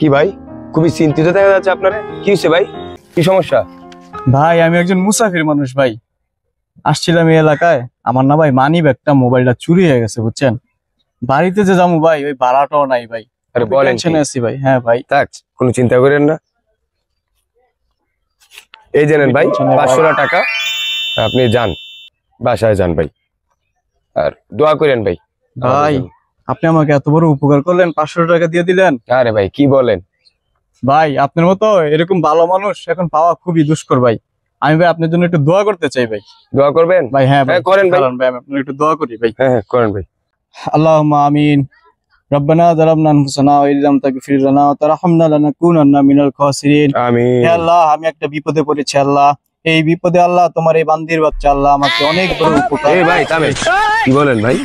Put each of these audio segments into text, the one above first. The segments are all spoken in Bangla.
কি ভাই, খুবই চিন্তিত দেখা যাচ্ছে আপনারে। কি হয়েছে ভাই, কি সমস্যা? ভাই আমি একজন মুসাফির মানুষ ভাই, আসছিলাম এই এলাকায়। আমার না ভাই মানি ব্যাগটা মোবাইলটা চুরি হয়ে গেছে বুঝছেন। বাড়িতে যে যাবো ভাই, ওই ভাড়াটাও নাই ভাই। আরে বলেন কি? টেনশনে আছি ভাই। হ্যাঁ ভাই, থাক, কোনো চিন্তা করেন না। এই জানেন ভাই, টেনশনে ভাই। 500 টাকা আপনি যান, বাসায় যান ভাই, আর দোয়া করেন ভাই। ভাই আপনি আমাকে এত বড় উপকার করলেন, 500 টাকা দিয়ে দিলেন। আরে ভাই কি বলেন? ভাই আপনার মতো এরকম ভালো মানুষ এখন পাওয়া খুবই দুষ্কর ভাই। আমি ভাই আপনার জন্য একটু দোয়া করতে চাই ভাই। দোয়া করবেন ভাই হ্যাঁ ভাই, হ্যাঁ, করেন ভাই। কারণ ভাই আমি আপনার একটু দোয়া করি ভাই। হ্যাঁ হ্যাঁ, করেন ভাই। আল্লাহুম্মা আমিন। রব্বানা যালামনা আনফুসানা ওয়া ইল্লাম তাগফির লানা ওয়া তারহামনা লানাকুনান্না মিনাল খাসিরিন। আমিন। হে আল্লাহ, আমি একটা বিপদে পড়েছি আল্লাহ। এই বিপদে আল্লাহ তোমার এই বান্দির বাচ্চা আল্লাহ আমাকে অনেক বড় উপকার। এই ভাই থামেন, কি বলেন ভাই?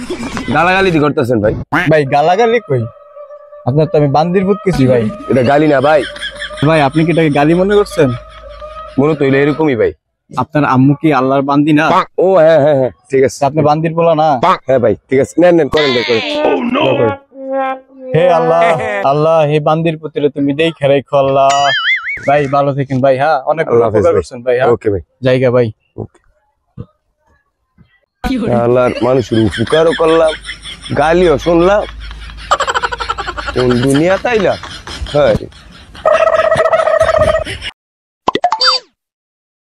গালাগালি দি করতেছেন ভাই। ভাই গালাগালি কই, আপনার তো আমি বান্দির পুত কিছু ভাই। এটা গালি না ভাই, ভাই আপনি কি এটাকে গালি মনে করছেন? মনে তো হইলো এরকমই ভাই। আপনার আম্মু কি আল্লাহর বান্দি না? ও হ্যাঁ হ্যাঁ হ্যাঁ, ঠিক আছে। আপনি বান্দির বলা না? হ্যাঁ ভাই ঠিক আছে, নেন নেন, করেন ভাই, করেন। দোয়া করেন। হে আল্লাহ, আল্লাহ হে বান্দির পুত্রে তুমি দেখে রাখো আল্লাহ। ভাই ভালো থাকেন ভাই। হ্যাঁ অনেক আল্লাহ হাফেজ উপকার ভাই। করছেন ভাই। হ্যাঁ ওকে ভাই। জায়গা ভাই। আল্লাহর মানুষের উপকারও করলাম, গালিও শুনলাম, কোন দুনিয়া তাইলা।